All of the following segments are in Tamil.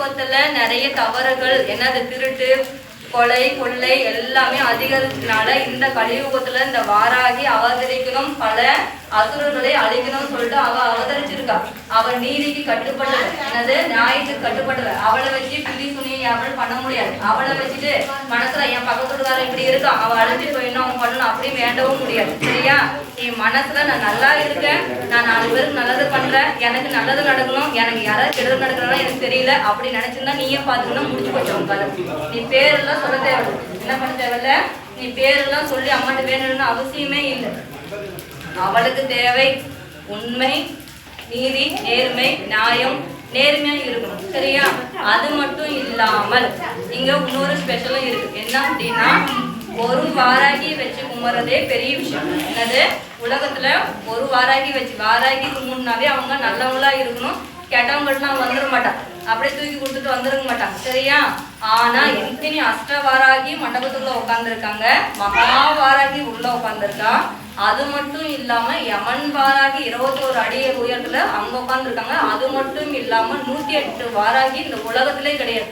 கலியுகத்துல நிறைய தவறுகள் என்னது திருட்டு கொலை கொள்ளை எல்லாமே அதிகரிச்சதுனால இந்த கலியுகத்துல இந்த வாராகி அவதரிக்கணும், பல அசுரர்களை அழிக்கணும்னு சொல்லிட்டு அவ அவதரிச்சிருக்கா. அவள் நீதிக்கு கட்டுப்பட்டவ, என்னது நியாயத்துக்கு கட்டுப்பட்டவ. அவளை வச்சு பிடி துணியை யாரும் பண்ண முடியாது. அவளை வச்சுட்டு மனசுல என் பக்கத்துக்காரன் இப்படி இருக்கான், அவள் அழைச்சி போயிடணும், அவன் பண்ணணும் அப்படின்னு வேண்டவும் முடியாது. சரியா? என் மனசுல நான் நல்லா இருக்கேன், நான் 4 பேருக்கு நல்லது பண்றேன், எனக்கு நல்லது நடக்கணும், எனக்கு யாராவது கெடுதல் நடக்கிறதா எனக்கு தெரியல அப்படி நினைச்சிருந்தா நீயே பார்த்துக்கணும், முடிச்சு போச்சவங்க கதை. நீ பேரெல்லாம் சொல்ல தேவையில்லை, என்ன பண்ண தேவையில்ல, நீ பேரெல்லாம் சொல்லி அம்மாட்ட வேணும்னு அவசியமே இல்லை. அவளுக்கு தேவை உண்மை, நீதி, நேர்மை, நியாயம், நேர்மையா இருக்கணும். சரியா? அது மட்டும் இல்லாமல் இங்க இன்னொரு ஸ்பெஷலும் இருக்கு. என்ன அப்படின்னா, ஒரு வாராகி வச்சு கும்பிட்றதே பெரிய விஷயம். என்னது, உலகத்துல ஒரு வாராகி வச்சு, வாராகி கும்பிட்னாவே அவங்க நல்லவங்களா இருக்கணும், கெட்டவங்கள்லாம் வந்துட மாட்டாங்க, அப்படியே தூக்கி கொடுத்துட்டு வந்துருக்க மாட்டாங்க. சரியா? ஆனா எத்தனை அஷ்டவாராகி மண்டபத்துக்குள்ள உட்காந்துருக்காங்க, மகாவாராகி உள்ள உட்காந்துருக்கா. அது மட்டும் இல்லாம யமன் வாராகி 21 அடி உயரத்துல அங்க உட்காந்துருக்காங்க. அது மட்டும் இல்லாம 108 வாராகி இந்த உலகத்திலே கிடையாது.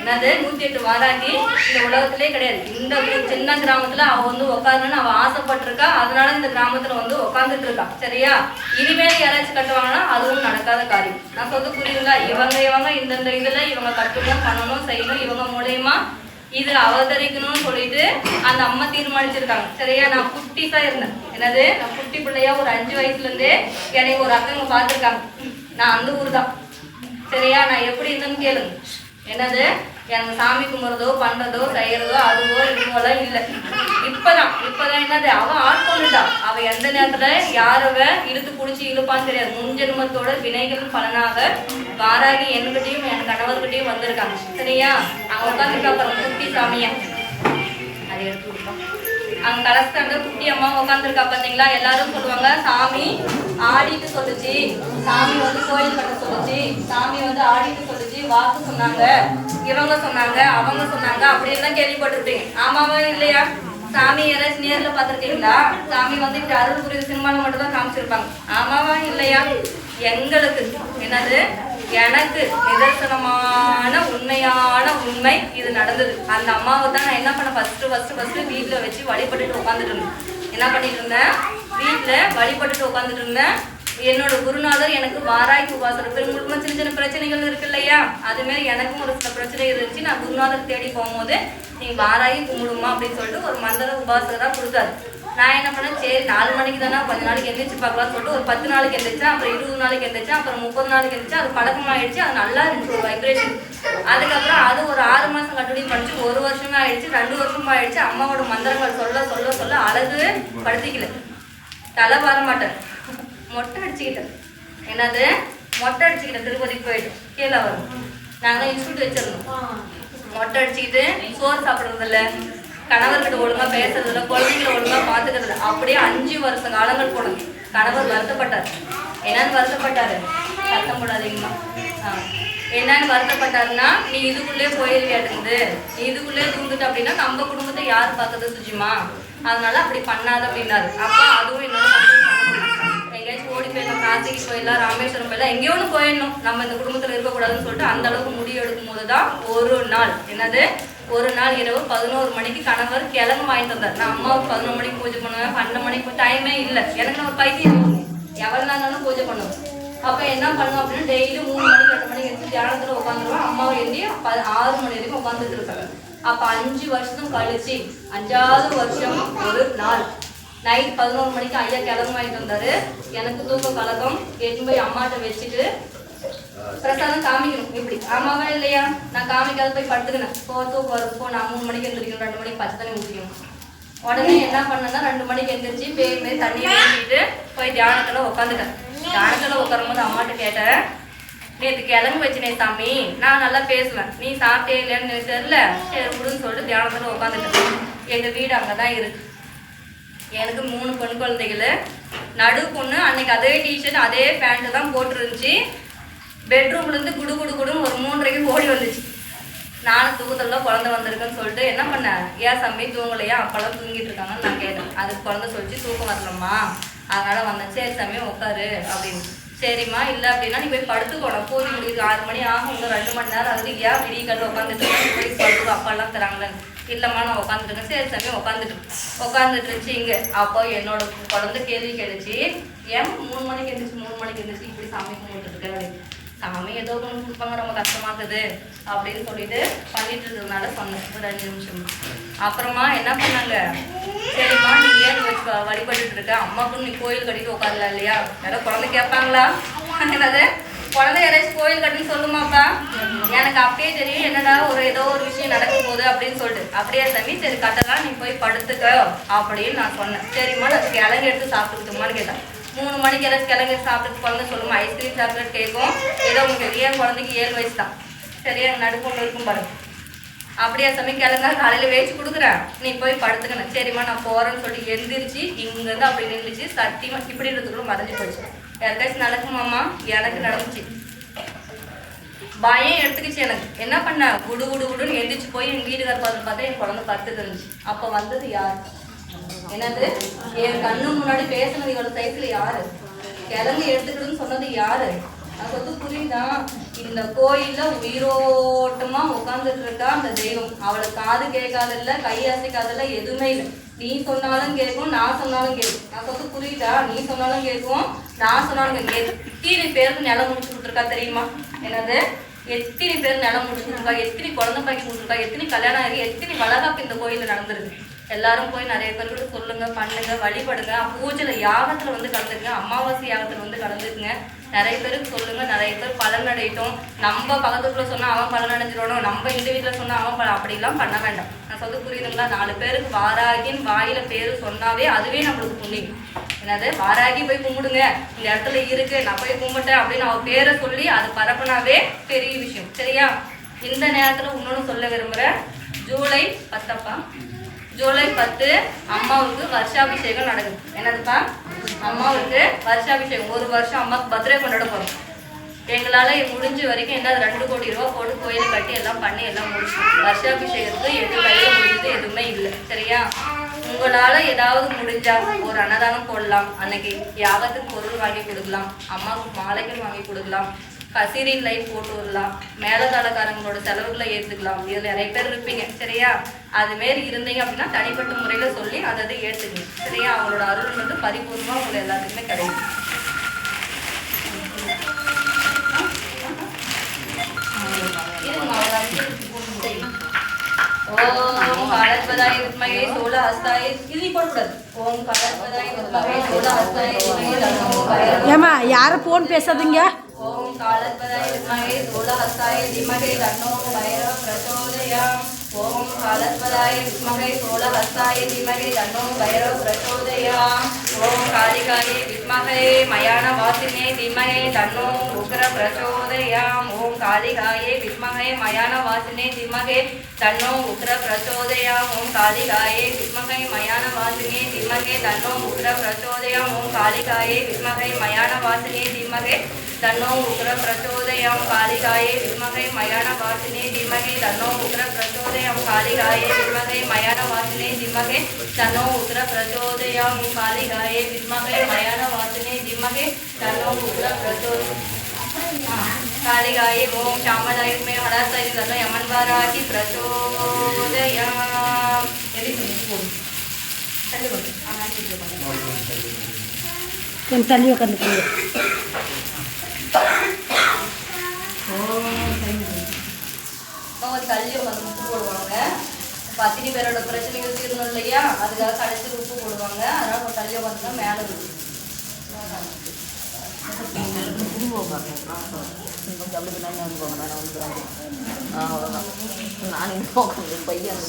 என்னது, 108 வாராகி இந்த உலகத்திலே கிடையாது. இந்த சின்ன கிராமத்துல அவ வந்து உட்காருன்னு அவ ஆசைப்பட்டிருக்கா, அதனால இந்த கிராமத்துல வந்து உட்காந்துட்டு இருக்கா. சரியா? இனிமேல் யாராச்சும் கட்டுவாங்கன்னா அதுவும் நடக்காத காரியம். நான் சொல்ல புரியுங்களா? இவங்க இந்தந்த இதுல இவங்க கட்டணும், பண்ணணும், செய்யணும், இவங்க மூலயமா இதுல அவதரிக்கணும்னு சொல்லிட்டு அந்த அம்மா தீர்மானிச்சிருக்காங்க. சரியா? நான் குட்டிஸா இருந்தேன், என்னது நான் குட்டி பிள்ளையா ஒரு 5 வயசுல இருந்தே எனக்கு ஒரு அக்கங்க பார்த்துருக்காங்க. நான் அந்த ஊர் தான். சரியா? நான் எப்படி இருந்தேன்னு கேளுங்க. என்னது, எனக்கு சாமி கும்பிட்றதோ பண்றதோ செய்யறதோ அதுவோ இதுவெல்லாம் இல்லை. இப்பதான் என்னது, அவ ஆட்கொண்டுட்டா. அவ எந்த நேரத்துல யாரவ இழுத்து பிடிச்சி இழுப்பான்னு தெரியாது. முன்ஜென்மத்தோட வினைகள் பலனாக வாராகி என்கிட்டையும் என் கணவர்கிட்டையும் வந்திருக்காங்க. சரியா? அவங்க உட்காந்துருக்கா பாருங்க, குட்டி சாமியா, அதை எடுத்து கொடுப்போம். அங்க கலஸ்தாங்க குட்டி அம்மா உட்காந்துருக்கா பாத்தீங்களா? எல்லாரும் சொல்லுவாங்க, சாமி ஆடிட்டு சொல்லுச்சு, சாமி வந்து கோயில் கட்ட சொல்லுச்சு, சாமி வந்து ஆடிட்டு சொல்லுச்சு, வாக்கு சொன்னாங்க, இவங்க சொன்னாங்க, அவங்க சொன்னாங்க அப்படின்னு கேள்விப்பட்டிருப்பீங்க. ஆமாவா இல்லையா? சாமி யாராச்சும் நேர்ல பாத்திருக்கீங்களா? சாமி வந்து இப்படி அருள் புரியுது சினிமால மட்டும் தான் காமிச்சிருப்பாங்க. ஆமாவா இல்லையா? எங்களுக்கு என்னது, எனக்கு நிதர்சனமான உண்மையான உண்மை இது நடந்தது. அந்த அம்மாவை தான் நான் என்ன பண்ண ஃபர்ஸ்ட் வீட்டில் வச்சு வழிபட்டுட்டு உட்காந்துட்டு இருந்தேன். என்ன பண்ணிட்டு இருந்தேன், வீட்டில் வழிபட்டுட்டு உட்காந்துட்டு இருந்தேன். என்னோட குருநாதர் எனக்கு வாராகி உபாசனம், பெருங்குடும்பம் சின்ன சின்ன பிரச்சனைகள் இருக்கு இல்லையா, அதுமாரி எனக்கும் ஒரு சில பிரச்சனை இருந்துச்சு. நான் குருநாதர் தேடி போகும்போது நீ வாராகி கும்பிடுமா அப்படின்னு சொல்லிட்டு ஒரு மந்திர உபாசகராக கொடுத்தாரு. நான் என்ன பண்ணேன், சரி 4 மணிக்கு தானே கொஞ்ச நாளைக்கு எந்திரிச்சு பார்க்கலாம்னு சொல்லிட்டு ஒரு 10 நாளைக்கு எந்திரிச்சேன், அப்புறம் 20 நாளைக்கு எந்திரிச்சேன், அப்புறம் 30 நாளைக்கு எந்திரிச்சு. அது பழக்கமாகிடுச்சு, அது நல்லா இருந்துச்சு ஒரு வைப்ரேஷன். அதுக்கப்புறம் அது ஒரு 6 மாதம் கண்டினியூ பண்ணிச்சு, 1 வருஷமா ஆயிடுச்சு, 2 வருஷமா ஆயிடுச்சு. அம்மாவோட மந்திரங்கள் சொல்ல சொல்ல சொல்ல அழகு படுத்திக்கல, தலை வர மாட்டேன், மொட்டை அடிச்சுக்கிட்டேன். என்னது, மொட்டை அடிச்சுக்கிட்டேன். திருப்பதிக்கு போயிட்டு கீழே வரும், நாங்கள் இன்ஸ்டியூட் வச்சிருந்தோம். மொட்டை அடிச்சுக்கிட்டு சோறு சாப்பிட்றதில்ல, கணவர்கிட்ட ஒழுங்கா பேசுறதில்ல, குழந்தைங்களை ஒழுங்கா பார்த்துக்கிறதில்ல. அப்படியே 5 வருஷ காலங்கள் போனது. கணவர் வருத்தப்பட்டார். என்னன்னு வருத்தப்பட்டாரு, சத்தம் போடாதீங்கம்மா. என்னன்னு வருத்தப்பட்டாருன்னா, நீ இதுக்குள்ளே போயிருவியாட்டுங்குது, நீ இதுக்குள்ளே தூந்துட்டு அப்படின்னா நம்ம குடும்பத்தை யார் பார்க்கறது சுஜிமா, அதனால அப்படி பண்ணாது அப்படின்னாரு. அப்போ அதுவும் என்னோட எங்கேயாச்சும் ஓடி போயிடணும், காசிக்கு போயிடலாம், ராமேஸ்வரம் போயிடலாம், எங்கேயோ ஒன்று போயிடணும், நம்ம இந்த குடும்பத்தில் இருக்கக்கூடாதுன்னு சொல்லிட்டு அந்த அளவுக்கு முடிவு எடுக்கும் போது தான் ஒரு நாள் என்னது, ஒரு நாள் இரவு 11 மணிக்கு கணவர் கிழங்கு வாங்கிட்டு வந்தார். நான் அம்மாவுக்கு 11 மணிக்கு பூஜை பண்ணுவேன், 12 மணிக்கு டைமே இல்லை, எனக்கு நான் ஒரு பைத்தியம் எவ்வளோ நாளும் பூஜை பண்ணுவேன். அப்போ என்ன பண்ணுவோம் அப்படின்னா, டெய்லி 3 மணிக்கு 2 மணிக்கு எடுத்து தியானத்தில் உட்காந்துருவேன். அம்மாவை எழுதி 6 மணி வரைக்கும் உட்காந்துட்டு இருக்காங்க. அப்போ 5 வருஷம் கழிச்சு 5வது வருஷம் ஒரு நாள் நைட் 11 மணிக்கு ஐயா கிழங்கு வாங்கிட்டு வந்தாரு. எனக்கு தூக்க கலக்கம், எட்டு போய் அம்மாட்ட வச்சுட்டு பிரசாதம் காமிக்கணும். இப்படி ஆமாவா இல்லையா? நான் காமிக்காத போய் படுத்துக்கினேன். தூக்கம் வருது போ, நான் 3 மணிக்கு எழுந்திரிக்கணும், 2 மணிக்கு பச்சை தண்ணி ஊற்றிக்கணும். உடனே என்ன பண்ணேன்னா 2 மணிக்கு எழுந்திரிச்சு பேர் மாரி தண்ணியை ஊற்றிட்டு போய் தியானத்தில் உட்காந்துட்டேன். தியானத்தில் உட்காரும்போது அம்மாட்ட கேட்டேன், நேற்று கிழங்கு வச்சுனே சாமி, நான் நல்லா பேசுவேன், நீ சாப்பிட்டே இல்லைன்னு தெரியல, சரி விடுன்னு சொல்லிட்டு தியானத்தில் உட்காந்துட்டேன். எங்கள் வீடு அங்கே தான் இருக்கு. எனக்கு 3 பெண் குழந்தைகள். நடு பொண்ணு அன்னைக்கு அதே டிஷர்ட் அதே பேண்ட்டு தான் போட்டுருந்துச்சு. பெட்ரூம்லேருந்து குடு குடு குடுன்னு ஒரு 3:30 ஓடி வந்துச்சு. நானும் தூக்கத்தில் குழந்தை வந்திருக்குன்னு சொல்லிட்டு என்ன பண்ணேன், ஏன் சாமி தூங்கலையா, அப்பெல்லாம் தூங்கிட்டு இருக்காங்கன்னு நான் கேட்டேன். அதுக்கு குழந்தை சொல்லிச்சு, தூக்கம் வரலம்மா அதனால வந்தேன். சரி சாமி உட்காரு அப்படின்னு. சரிம்மா, இல்லை அப்படின்னா நீ போய் படுத்துக்கோணும். பூஜை முடியுது 6 மணி ஆகும், இன்னும் 2 மணி நேரம் ஆகுது. ஏன் விடிய கல்ல உட்காந்துட்டு போய் படுத்துக்கோ, அப்பாலாம் தராங்களேன்னு. இல்லைம்மா நான் உட்காந்துருக்கேன். சரி சாமி உட்காந்துட்டு இருந்துச்சு. இங்கே அப்போ என்னோட குழந்தை கேள்வி கேட்டுச்சு, ஏன் 3 மணிக்கு எழுந்துச்சு 3 மணிக்கு எழுந்துச்சு இப்படி சாமி கும்பிட்டுருக்கேன் அப்படின்னு. சாமி ஏதோ ஒன்று கொடுப்பாங்க, ரொம்ப கஷ்டமாக்குது அப்படின்னு சொல்லிட்டு பண்ணிட்டு இருக்கிறதுனால சொன்னேன் ஒரு 5 நிமிஷம். அப்புறமா என்ன பண்ணாங்க, சரிம்மா நீ ஏன் வச்சு வழிபட்டுட்டு இருக்க, அம்மாவுக்கும் நீ கோயில் கட்டிட்டு உட்காரலாம் இல்லையா, யாராவது குழந்தை கேட்பாங்களா, என்னது குழந்தை யாராச்சும் கோயில் கட்டின்னு சொல்லுமாப்பா. எனக்கு அப்பயே தெரியும் என்னடா ஏதோ ஒரு விஷயம் நடக்கும் போது அப்படின்னு சொல்லிட்டு, அப்படியே சாமி சரி கட்டலாம் நீ போய் படுத்துக்க அப்படின்னு நான் சொன்னேன். சரிம்மா நான் கிழங்கு எடுத்து சாப்பிட்டுக்கிட்டோமான்னு கேட்டேன். 3 மணிக்கு யாராச்சும் கிழங்கு சாப்பிட்டு குழந்தை சொல்லுமா, ஐஸ்கிரீம் சாக்லேட் கேட்கும். ஏதோ உங்களுக்கு ஏன் குழந்தைக்கு 7 வயசு தான், சரியா நடுப்பு ஒன்று இருக்கும் பாருங்க. அப்படியே சாமி கிழங்கா காலையில் வேச்சு கொடுக்குறேன், நீ போய் படுத்துக்கணும். சரிம்மா நான் போகிறேன்னு சொல்லி எந்திரிச்சு இங்கேருந்து அப்படி நின்றுச்சு. சத்தியமாக இப்படி இருக்கிறதுக்குள்ள மறைஞ்சு போச்சு. யாருக்காச்சும் நடக்குமாம்மா, எனக்கு நடந்துச்சு. பயம் எடுத்துக்கிச்சு எனக்கு. என்ன பண்ண குடு குடு குடுன்னு எந்திரிச்சு போய் எங்கள் வீட்டுக்கார பார்த்தா என் குழந்தை படுத்துட்டு இருந்துச்சு. அப்போ வந்தது யார், என்னது என் கண்ணு முன்னாடி பேசுனது இவளோட சைஸ்ல யாரு, கிழங்கு எடுத்துக்கிட்டுன்னு சொன்னது யாரு. அது வந்து புரியுதா, இந்த கோயில்ல உயிரோட்டமா உட்காந்துட்டு இருக்கா அந்த தெய்வம். அவளுக்கு காது கேட்காதில்ல, கை அசைக்காதில்ல, எதுவுமே இல்லை. நீ சொன்னாலும் கேட்கும், நான் சொன்னாலும் கேட்கும். நான் வந்து புரியுதா, நீ சொன்னாலும் கேட்கும், நான் சொன்னாலும் கேட்கும். எத்தனை பேருக்கு நிலம் முடிச்சு கொடுத்துருக்கா தெரியுமா, என்னது எத்தனை பேர் நிலம் முடிச்சு கொடுத்துருக்கா, எத்தனை குழந்தை பாக்கி கொடுத்துருக்கா, எத்தனை கல்யாணம் ஆகி எத்தனை வளகாப்பு இந்த கோயில்ல நடந்திருக்கு. எல்லாரும் போய் நிறைய பேர் கூட சொல்லுங்க, பண்ணுங்க, வழிபடுங்க. பூஜையில யாகத்துல வந்து கலந்துக்குங்க, அமாவாசை யாகத்துல வந்து கலந்துக்குங்க. நிறைய பேருக்கு சொல்லுங்க, நிறைய பேர் பலன் அடையட்டும். நம்ம பக்கத்துக்குள்ள சொன்னா அவன் பலன் அடைஞ்சிடணும், நம்ம இந்த வீட்டுல சொன்னா அவன் அப்படிலாம் பண்ண வேண்டாம். நான் சொல்ல புரியுதுங்களா, 4 பேருக்கு வாராகின்னு வாயில பேரு சொன்னாவே அதுவே நம்மளுக்கு புண்ணியம். என்னது வாராகி போய் கும்பிடுங்க, இந்த இடத்துல இருக்கு நான் போய் கும்பிட்டேன் அப்படின்னு அவ பேரை சொல்லி அது பரப்புனாவே பெரிய விஷயம். சரியா, இந்த நேரத்துல இன்னொன்னு சொல்ல விரும்புறேன். ஜூலை 10 ஜூலை 10 அம்மாவுக்கு வருஷாபிஷேகம் நடக்குது. என்னதுப்பா, அம்மாவுக்கு வருஷாபிஷேகம். 1 வருஷம் அம்மாவுக்கு பர்த்டே கொண்டாட போறோம். எங்களால முடிஞ்ச வரைக்கும் என்ன 2 கோடி ரூபா போட்டு கோயிலை கட்டி எல்லாம் பண்ணி எல்லாம் முடிச்சோம். வருஷாபிஷேகத்துக்கு எது கையில முடிஞ்சது எதுவுமே இல்லை. சரியா, உங்களால ஏதாவது முடிஞ்சா ஒரு அன்னதானம் போடலாம். அன்னைக்கு யாகத்துக்கு பொருள் வாங்கி கொடுக்கலாம், அம்மாவுக்கு மாலைகள் வாங்கி கொடுக்கலாம், கசிரின் லைட் போட்டு விடலாம், மேலதாளக்காரங்களோட செலவுகளை ஏற்றுக்கலாம். இதில் நிறைய பேர் இருப்பீங்க. சரியா, அதுமாரி இருந்தீங்க அப்படின்னா தனிப்பட்ட முறையில் சொல்லி அதை ஏற்றுக்குங்க. சரியா, அவங்களோட அருள்ன்றது பரிபூர்ணமாக உங்களுக்கு எல்லாத்துக்குமே கிடைக்கும். ஓம் காலத்வதாய வித்மகே சோலஹஸ்தாய, இது போடக்கூடாது. ஓம் காலத்வதாய வித்மகே சோலஹஸ்தாய தீமஹி தன்னோ பைரவ. ஏமா யாரும் ஃபோன் பேசாதீங்க. ஓம் காலத்வதாய வித்மகே சோலஹஸ்தாய தீமஹி தன்னோ பைரவ பிரச்சோதயாம். ஓம் காலத்வதாய வித்மகே சோலஹஸ்தாய தீமஹி தன்னோ பைரவ பிரச்சோதயாம். ஓம் காளிகாயே வித்மகே மயான வாசினே தீமஹி தன்னோ உக்ர பிரச்சோதயாம். ஓம் காளிகாயே வித்மகே மயான வாசினே தீமஹி தன்னோ உக்ர பிரச்சோதயாம். ஓம் காளிகாயே வித்மகே மயான வாசினே தீமஹி தன்னோ உக்ர பிரச்சோதயாம். ஓம் காளிகாயே வித்மகே மயான வாசினே தீமஹி தன்னோ உக்ர பிரச்சோதயாம். காளிகாயே வித்மகே மயான வாசினே தீமஹி தன்னோ உக்ர பிரச்சோதயாம். காளிகாயே வித்மகே மயான வாசினே தீமஹி தன்னோ உக்ர பிரச்சோதயாம். காளிகாயே வித்மகே மயான வாசினே தீமஹி தன்னோ உக்ர பிரச்சோதயாம். காளிகாயே ஓம் சாமதாய மே ஹராசாய தன்னோ யமன்வாராகி பிரச்சோதயாம். கொஞ்சம் தள்ளி உட்காந்துக்கோங்க. ஒரு தள்ளி உட்காந்து உப்பு போடுவாங்க. பத்தினி பேரோட பிரச்சனைகள் தீரணும் இல்லையா, அதுக்காக கடைசி உப்பு போடுவாங்க. அதனால ஒரு தள்ளி உட்காந்துனா மேலே இருக்கு. நான் பையன்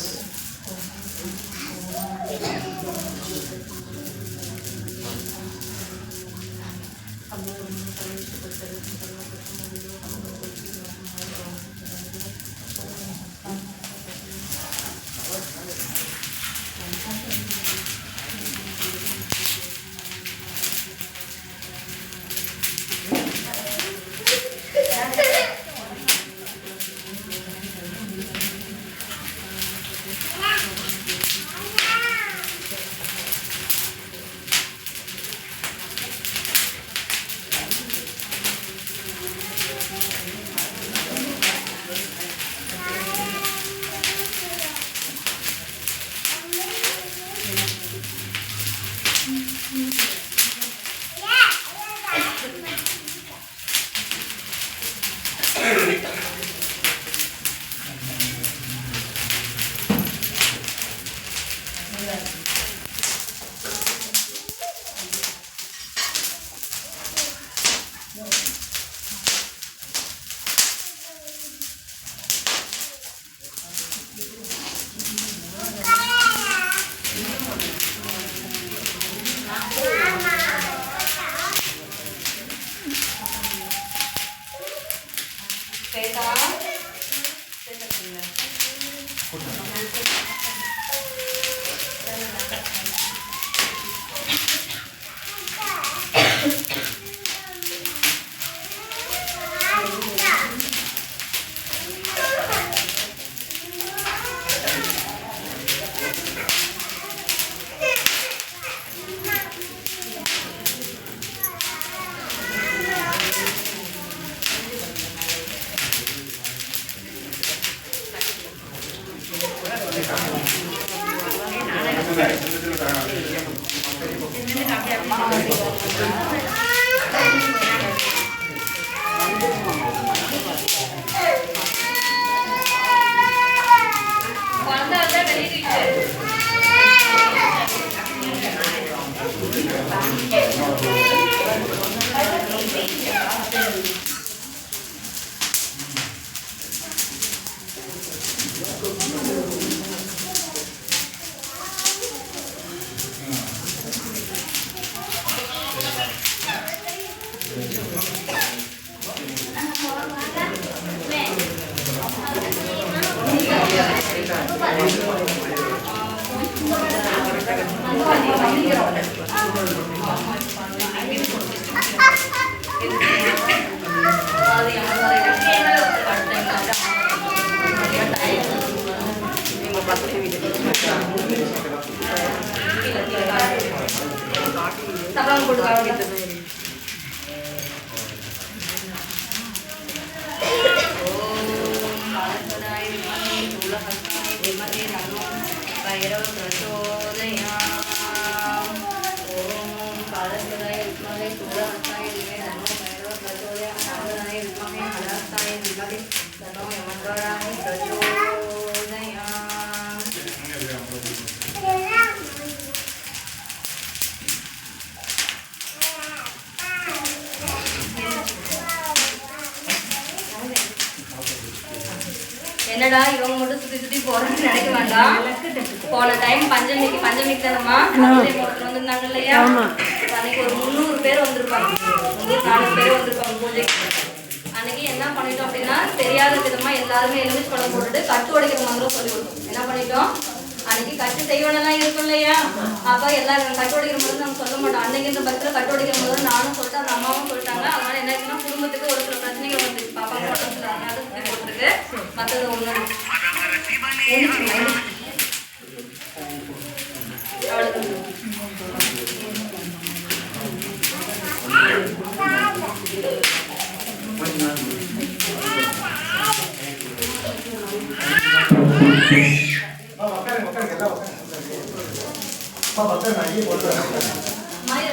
சப்பளம் போட்டு என்னடா இவங்க மட்டும் சுத்தி சுத்தி போறேன்னு நினைக்க வேண்டாம். போன டைம் பஞ்சமிக்கு தானம்மா முகத்துல வந்திருந்தாங்க இல்லையா? அன்னைக்கு ஒரு 300 பேர் வந்திருப்பாங்க, 400 பேர் வந்திருப்பாங்க பூஜைக்கு. அன்னைக்கு என்ன பண்ணிட்டோம் அப்படின்னா, தெரியாத விதமா எல்லாருமே எலுமிச்சை பழம் போட்டுட்டு கட்டு உடைக்கிற மாதிரி சொல்லி கொடுத்தோம். என்ன பண்ணிட்டோம், அன்னைக்கு கட்டு செய்வனெல்லாம் இருக்கும் இல்லையா? அப்ப எல்லாரும் கட்டு உடைக்கிற மாதிரி நம்ம சொல்ல மாட்டோம். அன்னைக்கு இந்த பஸ்ல கட்டு உடைக்கிற மாதிரி நானும் சொல்லிட்டு அந்த அம்மாவும் சொல்லிட்டாங்க. அதனால என்ன ஆச்சுன்னா, குடும்பத்துக்கு ஒரு சில பிரச்சனைகள் வந்து பாப்பா அதனால சுத்தி போட்டுருக்கு. மற்றது ஒண்ணு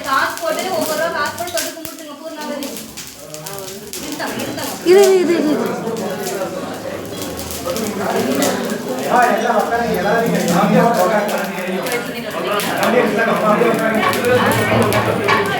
காசு போட்டு ஒவ்வொரு காசு போட்டு தொட்டு கும்பிட்டுங்க பூர்ணாவதி. இது இது இது எல்லாரும்